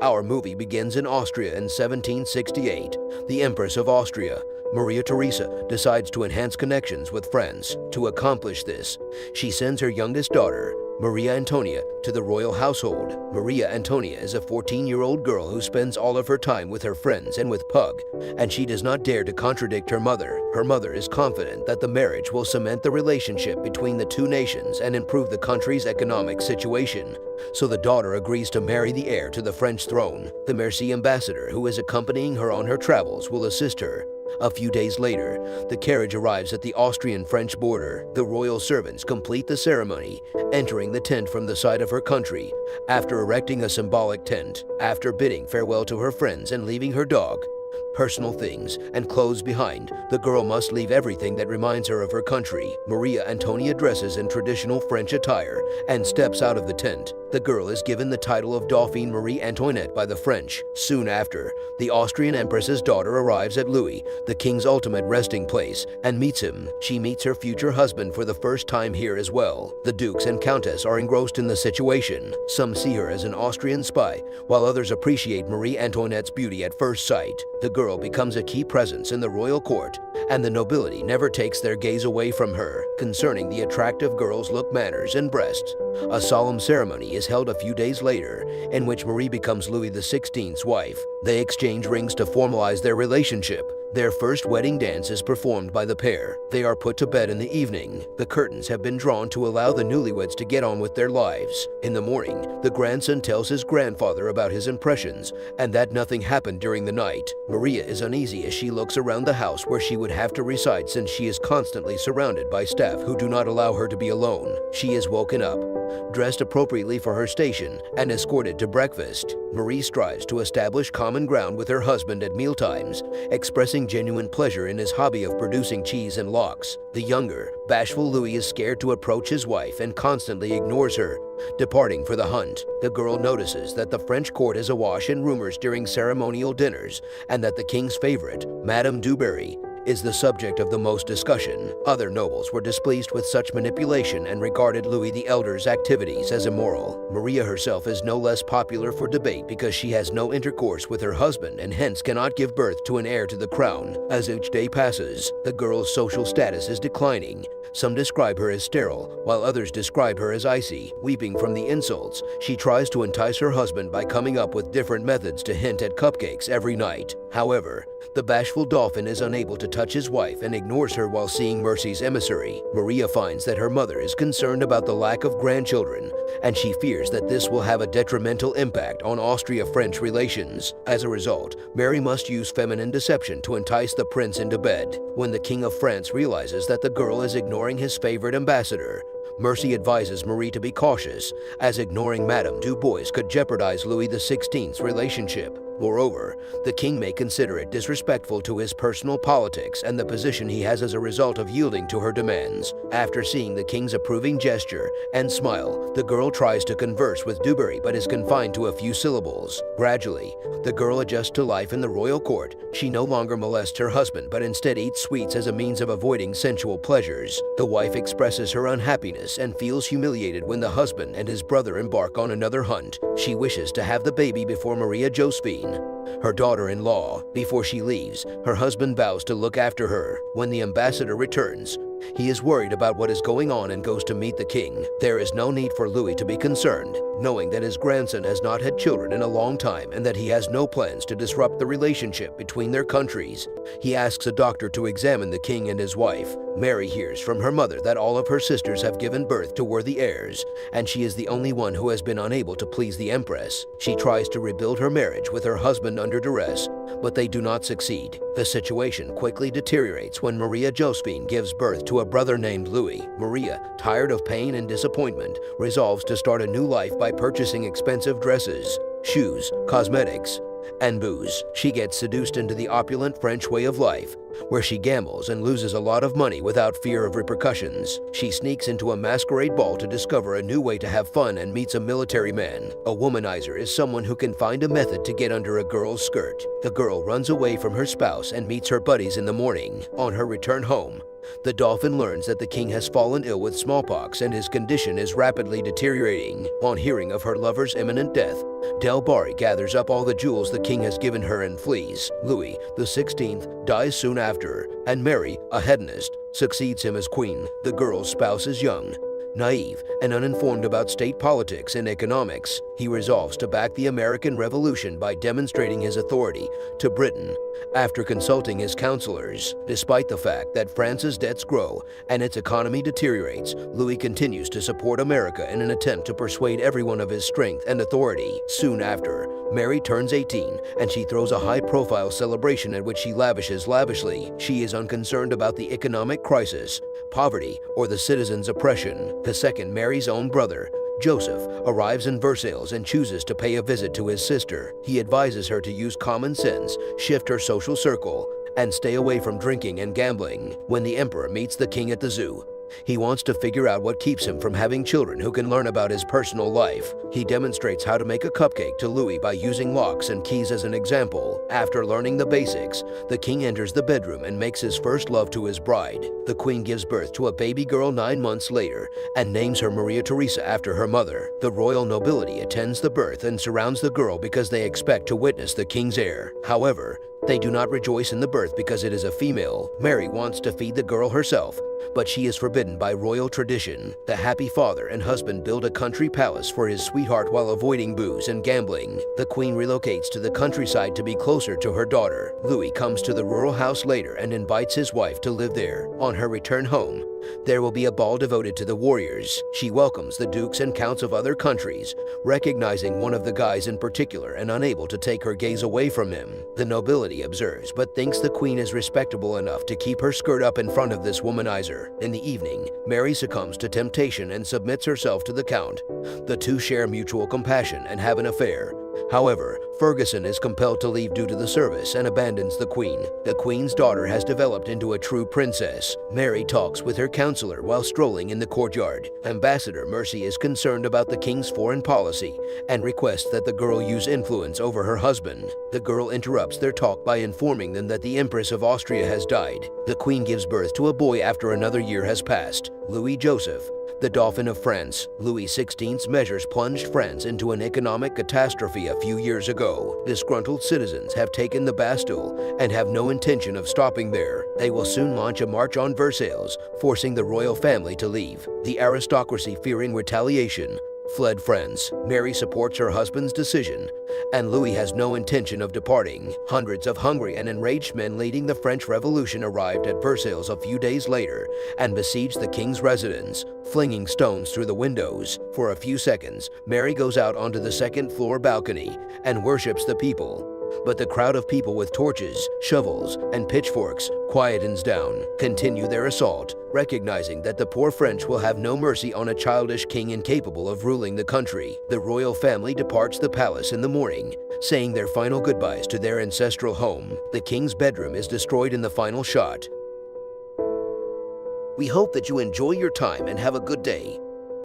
Our movie begins in Austria in 1768. The Empress of Austria, Maria Theresa, decides to enhance connections with friends. To accomplish this, she sends her youngest daughter, Maria Antonia, to the royal household. Maria Antonia is a 14-year-old girl who spends all of her time with her friends and with Pug, and she does not dare to contradict her mother. Her mother is confident that the marriage will cement the relationship between the two nations and improve the country's economic situation. So the daughter agrees to marry the heir to the French throne. The Versailles ambassador, who is accompanying her on her travels, will assist her. A few days later, the carriage arrives at the Austrian-French border. The royal servants complete the ceremony, entering the tent from the side of her country. After erecting a symbolic tent, after bidding farewell to her friends and leaving her dog, personal things, and clothes behind, the girl must leave everything that reminds her of her country. Maria Antonia dresses in traditional French attire and steps out of the tent. The girl is given the title of Dauphine Marie Antoinette by the French. Soon after, the Austrian Empress's daughter arrives at Louis, the king's ultimate resting place, and meets him. She meets her future husband for the first time here as well. The dukes and countess are engrossed in the situation. Some see her as an Austrian spy, while others appreciate Marie Antoinette's beauty at first sight. The girl becomes a key presence in the royal court, and the nobility never takes their gaze away from her. Concerning the attractive girl's look, manners, and breasts, a solemn ceremony is held a few days later, in which Marie becomes Louis XVI's wife. They exchange rings to formalize their relationship. Their first wedding dance is performed by the pair. They are put to bed in the evening. The curtains have been drawn to allow the newlyweds to get on with their lives. In the morning, the grandson tells his grandfather about his impressions and that nothing happened during the night. Maria is uneasy as she looks around the house where she would have to reside, since she is constantly surrounded by staff who do not allow her to be alone. She is woken up, dressed appropriately for her station, and escorted to breakfast. Marie strives to establish common ground with her husband at mealtimes, expressing genuine pleasure in his hobby of producing cheese and lox. The younger, bashful Louis is scared to approach his wife and constantly ignores her. Departing for the hunt, the girl notices that the French court is awash in rumors during ceremonial dinners, and that the king's favorite, Madame du Barry, is the subject of the most discussion. Other nobles were displeased with such manipulation and regarded Louis the Elder's activities as immoral. Maria herself is no less popular for debate because she has no intercourse with her husband and hence cannot give birth to an heir to the crown. As each day passes, the girl's social status is declining. Some describe her as sterile, while others describe her as icy. Weeping from the insults, she tries to entice her husband by coming up with different methods to hint at cupcakes every night. However, the bashful Dauphin is unable to touch his wife and ignores her while seeing Mercy's emissary. Maria finds that her mother is concerned about the lack of grandchildren, and she fears that this will have a detrimental impact on Austria-French relations. As a result, Mary must use feminine deception to entice the prince into bed. When the King of France realizes that the girl is ignoring his favorite ambassador, Mercy advises Marie to be cautious, as ignoring Madame du Bois could jeopardize Louis XVI's relationship. Moreover, the king may consider it disrespectful to his personal politics and the position he has as a result of yielding to her demands. After seeing the king's approving gesture and smile, the girl tries to converse with Dubarry but is confined to a few syllables. Gradually, the girl adjusts to life in the royal court. She no longer molests her husband but instead eats sweets as a means of avoiding sensual pleasures. The wife expresses her unhappiness and feels humiliated when the husband and his brother embark on another hunt. She wishes to have the baby before Maria Josephine, her daughter-in-law. Before she leaves, her husband vows to look after her. When the ambassador returns, he is worried about what is going on and goes to meet the king. There is no need for Louis to be concerned, knowing that his grandson has not had children in a long time and that he has no plans to disrupt the relationship between their countries. He asks a doctor to examine the king and his wife. Mary hears from her mother that all of her sisters have given birth to worthy heirs, and she is the only one who has been unable to please the empress. She tries to rebuild her marriage with her husband under duress, but they do not succeed. The situation quickly deteriorates when Maria Josephine gives birth to a brother named Louis. Maria, tired of pain and disappointment, resolves to start a new life by purchasing expensive dresses, shoes, cosmetics, and booze. She gets seduced into the opulent French way of life, where she gambles and loses a lot of money without fear of repercussions. She sneaks into a masquerade ball to discover a new way to have fun and meets a military man. A womanizer is someone who can find a method to get under a girl's skirt. The girl runs away from her spouse and meets her buddies in the morning. On her return home, The Dauphin learns that the king has fallen ill with smallpox and his condition is rapidly deteriorating. On hearing of her lover's imminent death, Del Barry gathers up all the jewels the king has given her and flees. Louis XVI dies soon after, and Mary, a hedonist, succeeds him as queen. The girl's spouse is young, naive, and uninformed about state politics and economics. He resolves to back the American Revolution by demonstrating his authority to Britain after consulting his counselors. Despite the fact that France's debts grow and its economy deteriorates, Louis continues to support America in an attempt to persuade everyone of his strength and authority. Soon after, Mary turns 18 and she throws a high-profile celebration at which she lavishes lavishly. She is unconcerned about the economic crisis, poverty, or the citizens' oppression. The second, Mary's own brother, Joseph, arrives in Versailles and chooses to pay a visit to his sister. He advises her to use common sense, shift her social circle, and stay away from drinking and gambling. When the emperor meets the king at the zoo, he wants to figure out what keeps him from having children who can learn about his personal life. He demonstrates how to make a cupcake to Louis by using locks and keys as an example. After learning the basics, the king enters the bedroom and makes his first love to his bride. The queen gives birth to a baby girl 9 months later and names her Maria Theresa after her mother. The royal nobility attends the birth and surrounds the girl because they expect to witness the king's heir. However, they do not rejoice in the birth because it is a female. Mary wants to feed the girl herself, but she is forbidden by royal tradition. The happy father and husband build a country palace for his sweetheart while avoiding booze and gambling. The queen relocates to the countryside to be closer to her daughter. Louis comes to the rural house later and invites his wife to live there. On her return home, there will be a ball devoted to the warriors. She welcomes the dukes and counts of other countries, recognizing one of the guys in particular and unable to take her gaze away from him. The nobility observes but thinks the queen is respectable enough to keep her skirt up in front of this womanizer. In the evening, Mary succumbs to temptation and submits herself to the count. The two share mutual compassion and have an affair. However, Ferguson is compelled to leave due to the service and abandons the queen. The queen's daughter has developed into a true princess. Mary talks with her counselor while strolling in the courtyard. Ambassador Mercy is concerned about the king's foreign policy and requests that the girl use influence over her husband. The girl interrupts their talk by informing them that the Empress of Austria has died. The queen gives birth to a boy after another year has passed, Louis Joseph, the Dauphin of France. Louis XVI's measures plunged France into an economic catastrophe a few years ago. Disgruntled citizens have taken the Bastille and have no intention of stopping there. They will soon launch a march on Versailles, forcing the royal family to leave. The aristocracy, fearing retaliation, fled France. Mary supports her husband's decision, and Louis has no intention of departing. Hundreds of hungry and enraged men leading the French Revolution arrived at Versailles a few days later and besieged the king's residence, flinging stones through the windows. For a few seconds, Mary goes out onto the second-floor balcony and worships the people. But the crowd of people with torches, shovels, and pitchforks quietens down, continue their assault, recognizing that the poor French will have no mercy on a childish king incapable of ruling the country. The royal family departs the palace in the morning, saying their final goodbyes to their ancestral home. The king's bedroom is destroyed in the final shot. We hope that you enjoy your time and have a good day.